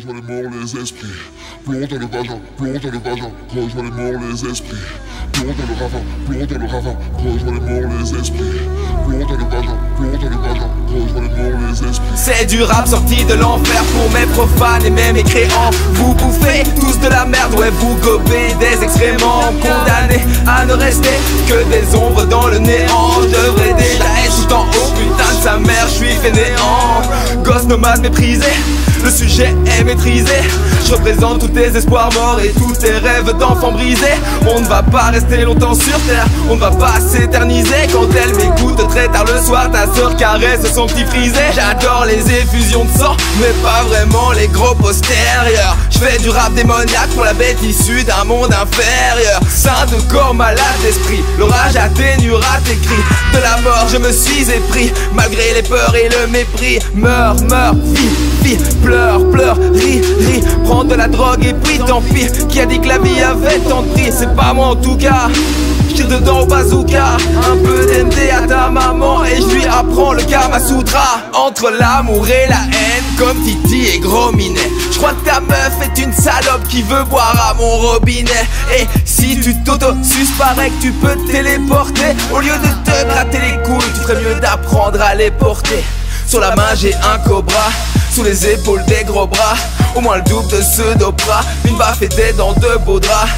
rejoins les morts, les esprits. Plonge dans le vagin, rejoins les morts, les esprits. Plonge dans le ravin, rejoins les morts, les esprits. Plonge dans le vagin, rejoins les morts, les esprits. C'est du rap sorti de l'enfer pour mes profanes et mes mécréants. Vous bouffez tous de la merde, ouais vous gobez des excréments. Condamnés à ne rester que des ombres dans le néant. Je devrais déjà être tout en haut, putain de sa mère, je suis fainéant. Gosse nomade méprisé, le sujet est maîtrisé. Je représente tous tes espoirs morts et tous tes rêves d'enfants brisés. On ne va pas rester longtemps sur terre, on ne va pas s'éterniser. Quand elle m'écoute très tard le soir, ta sœur caresse son petit frisé. J'adore les effusions de sang, mais pas vraiment les gros postérieurs. Je fais du rap démoniaque pour la bête issue d'un monde inférieur. Saint de corps, malade d'esprit, l'orage atténuera tes cris. De la mort je me suis épris, malgré les peurs et le mépris. Meurs, vis, pleure, ris, prends de la drogue et puis tant pis. Qui a dit que la vie avait tant de prix? C'est pas moi en tout cas. J'tire dedans au bazooka, un peu d'MD à ta maman et je lui apprends le Kama Sutra. Entre l'amour et la haine, comme Titi et Gros Minet. J'crois que ta meuf est une salope qui veut boire à mon robinet. Et si tu t'auto-suces, paraît que tu peux te téléporter. Au lieu de te gratter les couilles, tu ferais mieux d'apprendre à les porter. Sur la main j'ai un cobra, sous les épaules des gros bras. Au moins le double de ceux d'Oprah, une baffe et des dents de beaux draps.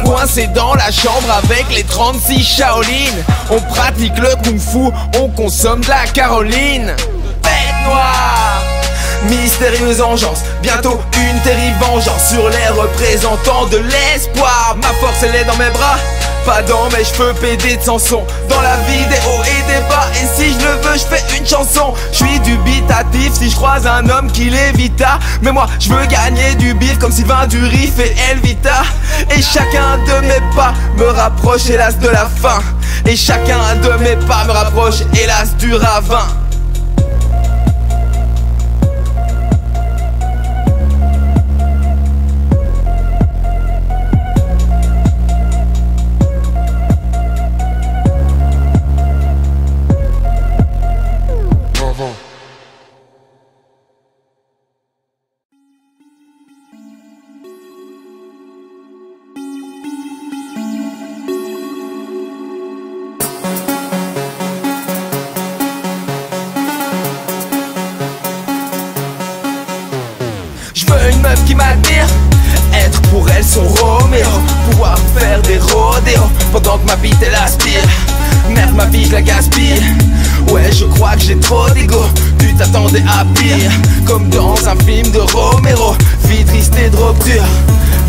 Coincé dans la chambre avec les 36 Shaolin. On pratique le kung-fu, on consomme de la Caroline. Bête noire, mystérieuse engeance, bientôt une terrible vengeance sur les représentants de l'espoir. Ma force elle est dans mes bras, pas dans mes cheveux pédés de Samson. Dans la vie des hauts et des bas, et si je le veux je fais une chanson. Je suis dubitatif si je croise un homme qui l'évita. Mais moi je veux gagner du bif comme Sylvain Durif et Elvita. Et chacun de mes pas me rapproche hélas de la fin. Et chacun de mes pas me rapproche hélas du ravin. Une meuf qui m'admire, être pour elle son Roméo, pouvoir faire des rodéos pendant que ma bite elle aspire. Merde ma vie je la gaspille, ouais je crois que j'ai trop d'ego. Tu t'attendais à pire, comme dans un film de Romero. Vie triste et de rupture,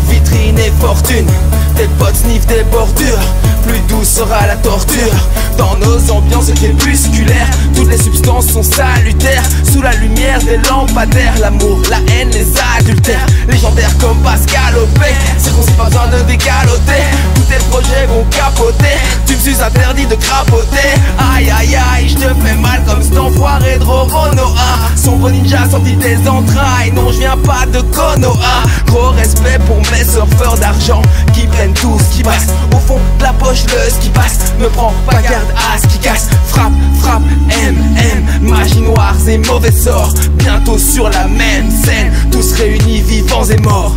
vitrine et fortune. Tes potes sniffent des bordures, plus douce sera la torture. Dans nos ambiances crépusculaires, toutes les substances sont salutaires. Sous la lumière des lampadaires, l'amour, la haine, les adultères. Légendaires comme Pascal Opé, c'est qu'on sait pas besoin de décaloter. Tous tes projets vont capoter, tu me suis interdit de crapoter. Aïe aïe aïe, je te fais mal comme cet enfoiré de Roronoa. Sombre ninja sorti des entrailles, non je viens pas de Konoha. Gros respect pour mes surfeurs d'argent qui prennent tout ce qui passe. Au fond de la poche le ski passe, ne prends pas garde à ce qui casse. Frappe, magie noire et mauvais sorts. Bientôt sur la même scène, tous réunis vivants et morts.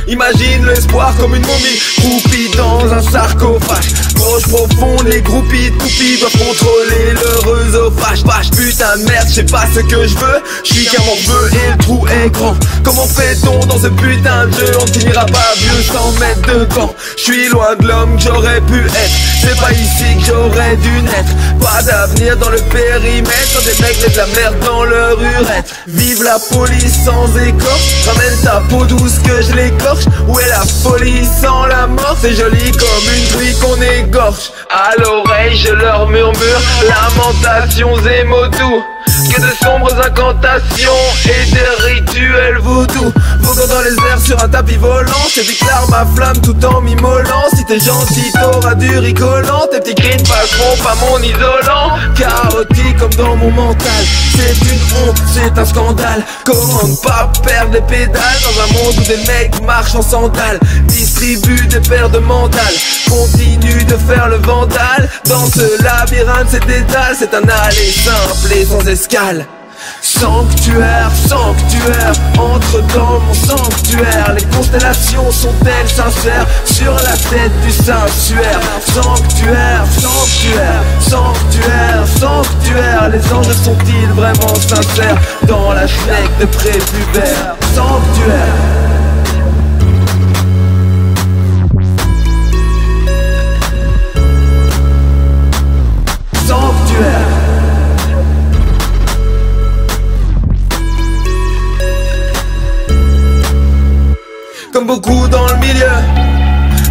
Imagine l'espoir comme une momie croupie dans un sarcophage. Gauche profonde, les groupies toupies doivent contrôler leur œsophage. Vache putain de merde, je sais pas ce que je veux. Je suis qu'un morveux et le trou est grand. Comment fait-on dans ce putain de jeu? On ne finira pas vieux sans mettre de gants. Je suis loin de l'homme que j'aurais pu être. C'est pas ici que j'aurais dû naître. Pas d'avenir dans le périmètre, quand des mecs mettent la merde dans leur urètre. Vive la police sans écorche, ramène ta peau douce que je l'écorche. Où est la folie sans la mort? C'est joli comme une truie qu'on égorge. À l'oreille je leur murmure lamentations et mots doux. que de sombres incantations et des rituels vaudous. Voguant dans les airs sur un tapis volant, je déclare ma flamme tout en m'immolant. Si t'es gentil, t'auras du rigolant. Tes petits cris ne passeront pas mon isolant. Chaotique comme dans mon mental, c'est une honte, c'est un scandale. Comment ne pas perdre les pédales dans un monde où des mecs marchent en sandales, distribuent des paires de mandales, continuent de faire le vandale. Dans ce labyrinthe c'est dédale, c'est un aller simple et sans escale. Sanctuaire, sanctuaire, entre dans mon sanctuaire. Les constellations sont-elles sincères sur la tête du Saint-Suaire? Sanctuaire, sanctuaire, sanctuaire, sanctuaire. Les anges sont-ils vraiment sincères dans la schneck de prépubère? Sanctuaire. Sanctuaire. Comme beaucoup dans le milieu,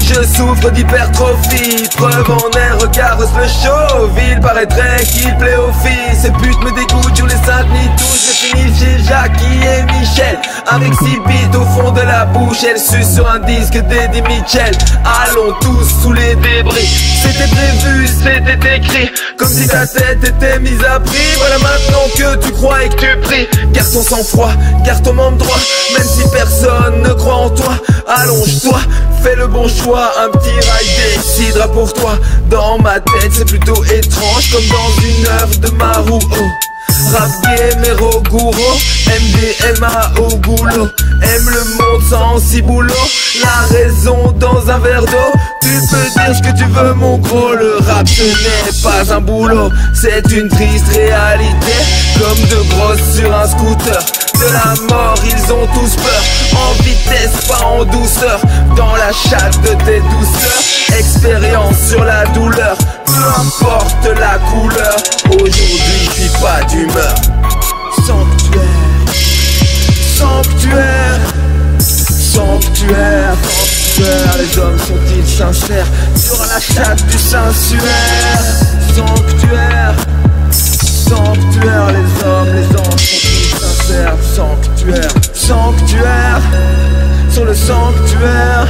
je souffre d'hypertrophie. Preuve en est, regarde le show. Ville paraîtrait qu'il plaît aux filles. Ces putes me dégoûtent, je les Saint-Denis tous. J'ai fini chez Jackie et Michel, avec 6 bits au fond de la bouche. Elle suce sur un disque d'Eddie Mitchell. Allons tous sous les débris. C'était prévu, c'était écrit, comme si ta tête était mise à prix. Voilà maintenant que tu crois et que tu pries. Garde ton sang-froid, garde ton membre droit. Même si personne ne croit en toi, allonge-toi, fais le bon choix. Un petit rail décidera pour toi. Dans ma tête c'est plutôt étrange, comme dans une œuvre de Maruo. Rap game et Roguro, MDMA au boulot. Aime le monde sans si boulot. La raison dans un verre d'eau. Tu peux dire ce que tu veux mon gros. Le rap ce n'est pas un boulot, c'est une triste réalité. Comme de grosses sur un scooter. De la mort ils ont tous peur. En vitesse pas en douceur. Dans la chatte de tes douceurs. Expérience sur la douleur. Peu importe la couleur. Aujourd'hui je suis pas d'humeur. Sanctuaire, sanctuaire, sanctuaire, sanctuaire. Les hommes sont-ils sincères sur la chatte du Saint-Suaire? Sanctuaire, sanctuaire. Les hommes, les anges sont-ils sincères? Sanctuaire, sanctuaire, sur le sanctuaire.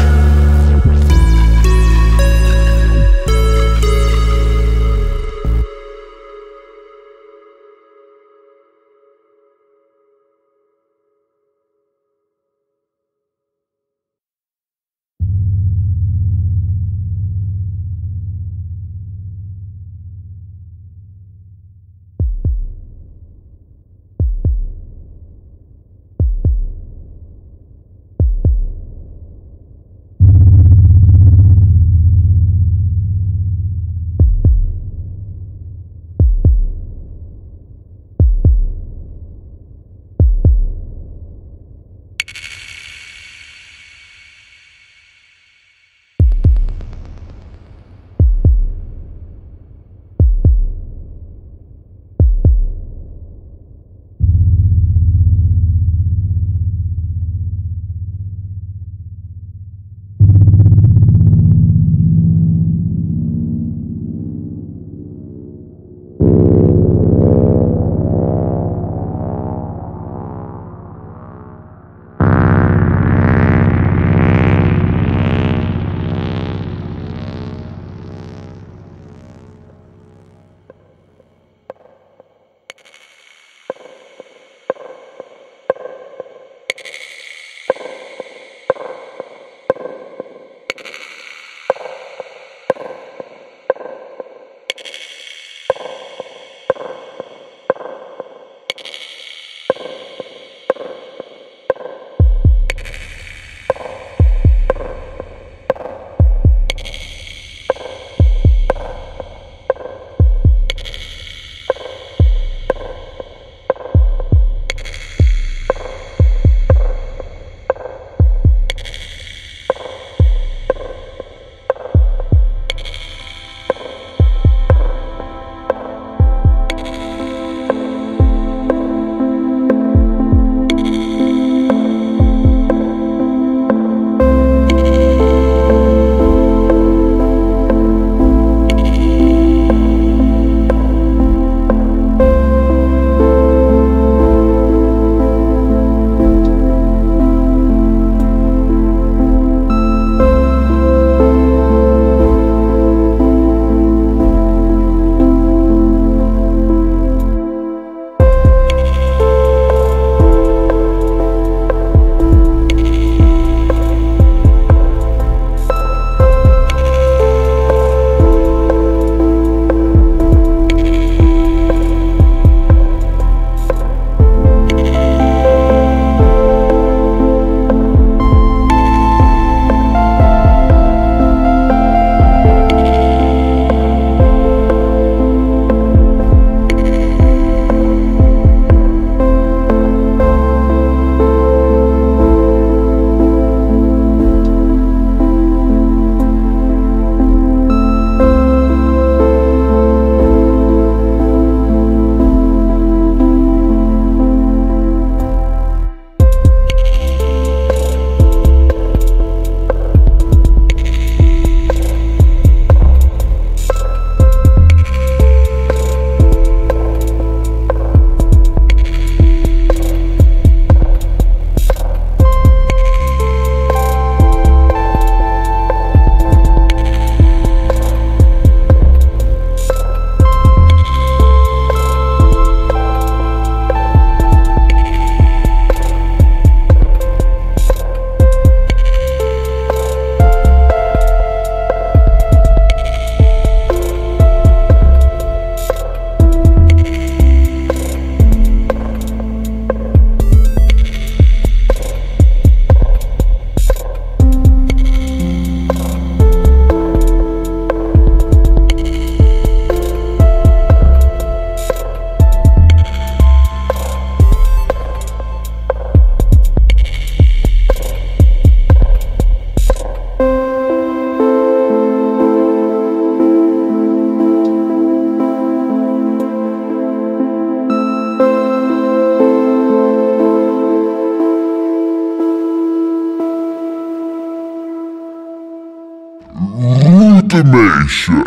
Ultimation.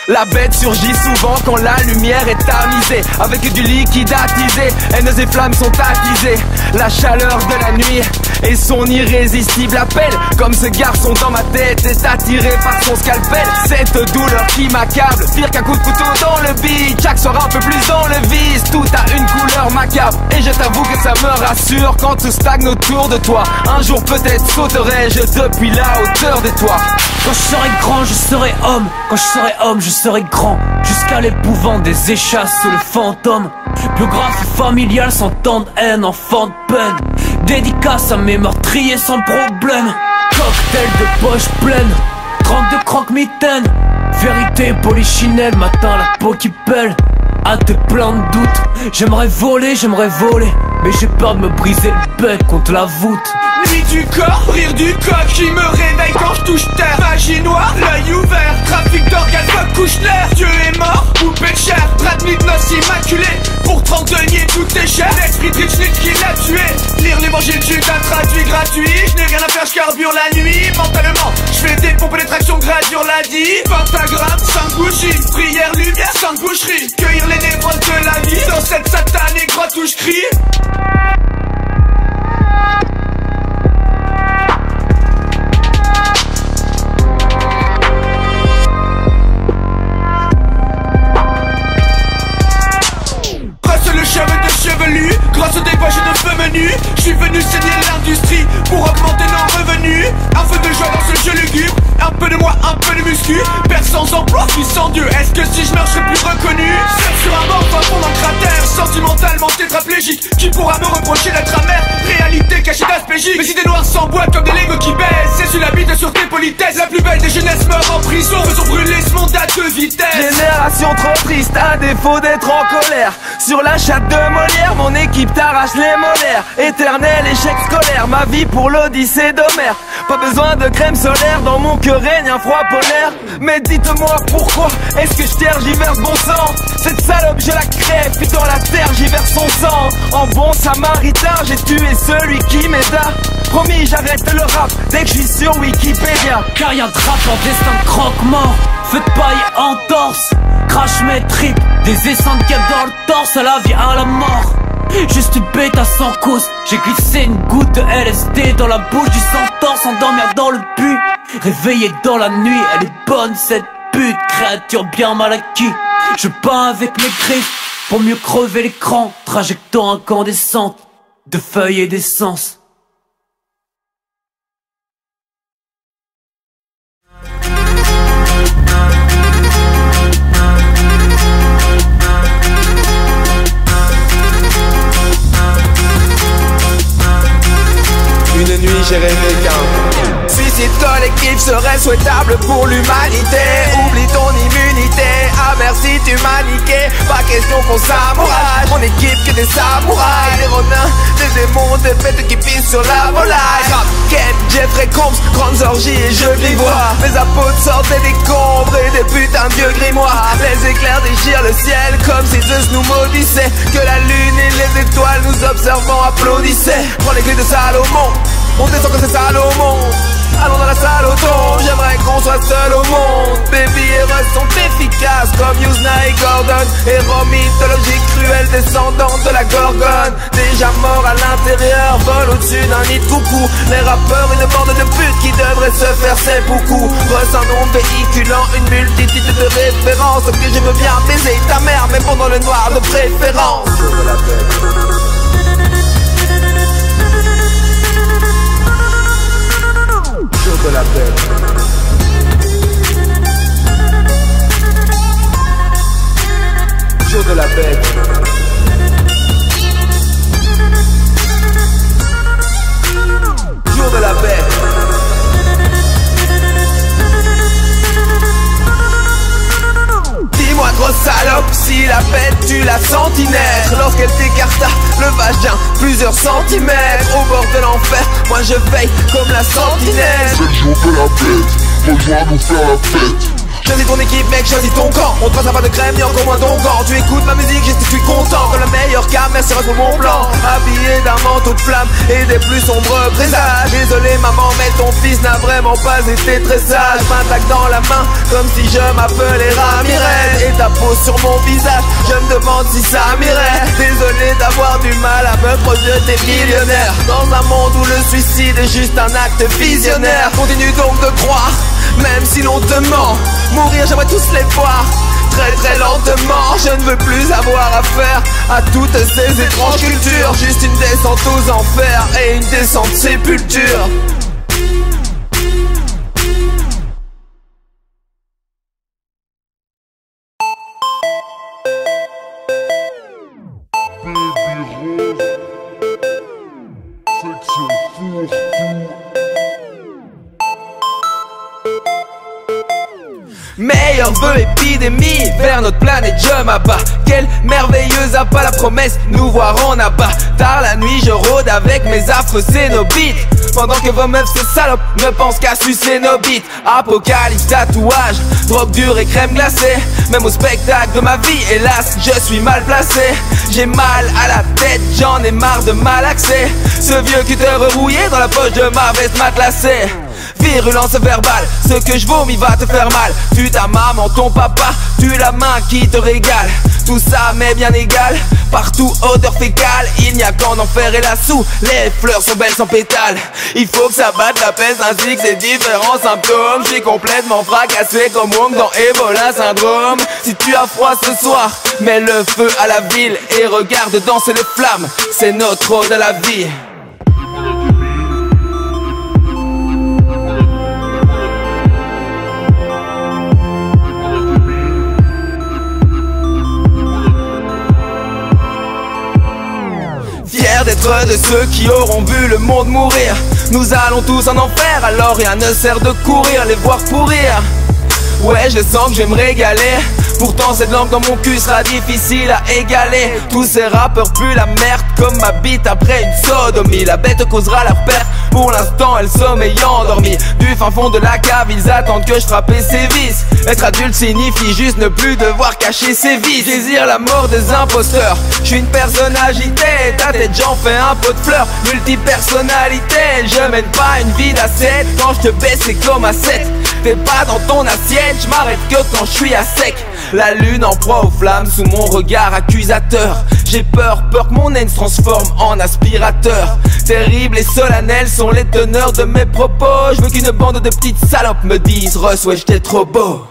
La bête surgit souvent quand la lumière est tamisée. Avec du liquide attisé, haines et flammes sont attisées. La chaleur de la nuit et son irrésistible appel. Comme ce garçon dans ma tête est attiré par son scalpel. Cette douleur qui m'accable, pire qu'un coup de couteau dans le beat. Chaque soir un peu plus dans le vice, tout a une couleur macabre. Et je t'avoue que ça me rassure quand tout stagne autour de toi. Un jour peut-être sauterai-je depuis la hauteur des toits. Quand je serai grand, je serai homme. Quand je serai homme, je serai grand. Jusqu'à l'épouvante des échasses sous le fantôme. Biographie familiale sans tant de haine, enfant de peine. Dédicace à mes meurtriers sans problème. Cocktail de poche pleine, 32 croque-mitaines. Vérité polichinelle, matin la peau qui pèle. À tes plein de doutes, j'aimerais voler, mais j'ai peur de me briser le bec contre la voûte. Nuit du corps, rire du coq qui me réveille quand je touche terre. Magie noire, l'œil ouvert, trafic d'organes, fuck couche-l'air. Dieu est mort, poupée de chair, drap de nuit de noces immaculé. Pour 30 deniers tout est cher, l'esprit de Richnitz qui l'a tué. Lire l'évangile du traduit gratuit. Je n'ai rien à faire, je carbure la nuit. Mentalement, je fais des pompes d'étraction gradure l'a dit. Pentagramme, 5 bougies, prière, lumière, 5 boucheries. Cueillir les névroses de la vie dans cette satanée grotte où je crie. Grâce au débauche de feu menu, je suis venu saigner l'industrie pour augmenter nos revenus. Un feu de joie dans ce jeu lugubre, un peu de moi, un peu de muscu. Père sans emploi, fils sans Dieu, est-ce que si je meurs je serai plus reconnu? Seul sur un mort, pas fond dans le cratère, sentimentalement tétraplégique. Qui pourra me reprocher d'être amer? Réalité cachée d'aspégique. Mes idées noires s'emboîtent comme des Legos qui baissent. C'est sur la vie de sûreté politesse. La plus belle des jeunesses meurt en prison. Faisons brûler ce monde à 2 vitesses. Génération trop triste, à défaut d'être en colère. Sur la chatte de Molière, mon équipe t'arrache les molaires. Éternel échec scolaire, ma vie pour l'Odyssée d'Homère. Pas besoin de crème solaire, dans mon cœur règne un froid polaire. Mais dites-moi pourquoi est-ce que je tergiverse bon sang? Cette salope je la crève, puis dans la terre j'y verse son sang. En bon samaritain j'ai tué celui qui m'aida. Promis j'arrête le rap dès que je suis sur Wikipédia. Car y'a de rap en destin de croque-mort. Feu de paille en torse, crash mes tripes, des essaims de gueule dans le torse, à la vie à la mort. Juste une bêta sans cause, j'ai glissé une goutte de LSD dans la bouche du centaure, s'endormir dans le but. Réveillé dans la nuit, elle est bonne cette pute, créature bien mal acquis. Je peins avec mes griffes pour mieux crever l'écran, trajectoire incandescente de feuilles et d'essence. Une nuit j'ai rêvé qu'un suicide collectif serait souhaitable pour l'humanité. Oublie ton immunité, ah merci tu m'as niqué. Pas question qu'on s'amourage, mon équipe que des samouraïs. Des ronins, des démons, des bêtes qui pissent sur la volaille. Rap, Game, Jeffrey Combs, grandes orgies et jeux de l'ivoire. Mes apôtres sortaient des combres et des putains de vieux grimoires. Les éclairs déchirent le ciel comme si Zeus nous maudissait. Que la lune et les étoiles nous observant applaudissaient. Prends les clés de Salomon, on descend que c'est sale au monde. Allons dans la salle au tombe, j'aimerais qu'on soit seul au monde. Baby héros sont efficaces comme Yuzna et Gordon. Héros mythologiques cruels, descendants de la Gorgone. Déjà morts à l'intérieur, volent au-dessus d'un nid de coucou. Les rappeurs, une bande de putes qui devrait se faire ses beaucoup. Ressemblons véhiculant une multitude de références. Que je veux bien baiser ta mère, mais pendant le noir de préférence. Jour de la paix. Jour de la paix. Jour de la paix. Dis-moi grosse salope, si la bête tu l'as senti naître lorsqu'elle t'écarta le vagin plusieurs centimètres au bord de l'enfer, moi je veille comme la sentinelle. C'est le jour de la bête, rejoins nous faire la fête. Choisis ton équipe mec, choisis ton camp. On te passera pas de crème ni encore moins d'onguent. Tu écoutes ma musique, gesticule content. Comme la meilleure cam, merci pour mon plan. Habillé d'un manteau de flamme et des plus sombres présages. Désolé maman, mais ton fils n'a vraiment pas été très sage. M'attaque dans la main comme si je m'appelais Ramirez. Et ta peau sur mon visage, je me demande si ça m'irait. Désolé d'avoir du mal à me projeter millionnaire dans un monde où le suicide est juste un acte visionnaire. Continue donc de croire, même si l'on te ment. Mourir, j'aimerais tous les voir très très lentement. Je ne veux plus avoir affaire à toutes ces étranges cultures. Juste une descente aux enfers et une descente sépulture. Meilleur vœu épidémie vers notre planète, je m'abats. Quelle merveilleuse appât la promesse, nous voir en abat. Tard la nuit je rôde avec mes affreux cénobites, pendant que vos meufs ces salopes ne pensent qu'à sucer nos bites. Apocalypse, tatouage, drogue dure et crème glacée. Même au spectacle de ma vie, hélas, je suis mal placé. J'ai mal à la tête, j'en ai marre de malaxer. Ce vieux cutter rouillé dans la poche de ma veste matelassée. Virulence verbale, ce que je vomis va te faire mal. Tu ta maman, ton papa, tu la main qui te régale. Tout ça m'est bien égal, partout odeur fécale. Il n'y a qu'en enfer et là-sous, les fleurs sont belles sans pétales. Il faut que ça batte la peste ainsi que ses différents symptômes. Je suis complètement fracassé comme Wong dans Ebola syndrome. Si tu as froid ce soir, mets le feu à la ville et regarde danser les flammes. C'est notre ode à la vie. Fier d'être de ceux qui auront vu le monde mourir. Nous allons tous en enfer, alors rien ne sert de courir, les voir pourrir. Ouais, je sens que je vais me régaler. Pourtant cette langue dans mon cul sera difficile à égaler. Tous ces rappeurs puent la merde comme ma bite après une sodomie. La bête causera leur perte, pour l'instant elle sommeille endormie. Du fin fond de la cave ils attendent que je frappe ses vices. Être adulte signifie juste ne plus devoir cacher ses vices. Désire la mort des imposteurs, je suis une personne agitée. Ta tête j'en fais un pot de fleurs, multipersonnalité. Je mène pas une vie d'ascète, quand je te baisse c'est comme à 7. T'es pas dans ton assiette, je m'arrête que quand je suis à sec. La lune en proie aux flammes sous mon regard accusateur. J'ai peur, peur que mon haine se transforme en aspirateur. Terribles et solennels sont les teneurs de mes propos. Je veux qu'une bande de petites salopes me disent Russ, ouais j'étais trop beau.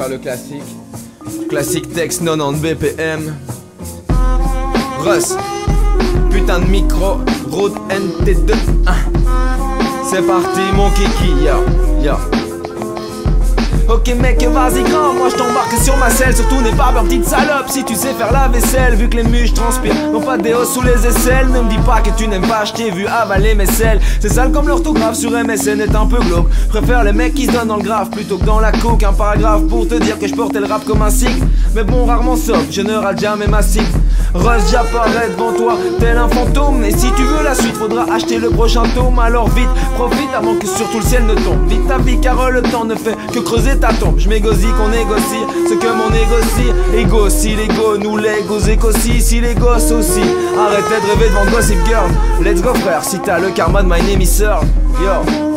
faire le classique. Classique texte 90 BPM. Russ, putain de micro, route NT2. C'est parti mon kiki, yo. Ok mec, vas-y grand, moi je t'embarque sur ma selle. Surtout n'aie pas peur petite salope si tu sais faire la vaisselle. Vu que les muches transpirent, non pas des hauts sous les aisselles. Ne me dis pas que tu n'aimes pas, je t'ai vu avaler mes selles. C'est sale comme l'orthographe sur MSN est un peu glauque. Préfère les mecs qui se donnent dans le grave plutôt que dans la coke. Un paragraphe pour te dire que je portais le rap comme un cycle. Mais bon, rarement sauf, je ne rate jamais ma cible. Russ, j'apparais devant toi tel un fantôme. Et si tu veux la suite, faudra acheter le prochain tome. Alors vite, profite avant que surtout le ciel ne tombe. Vite ta vie car le temps ne fait que creuser ta tombe. Je m'égosie qu'on négocie ce que mon négocie. Ego, si l'ego nous lègue aux écossis. Si les gosses aussi, arrêtez de rêver devant Gossip Girl. Let's go frère, si t'as le karma de my name is Sir. Yo.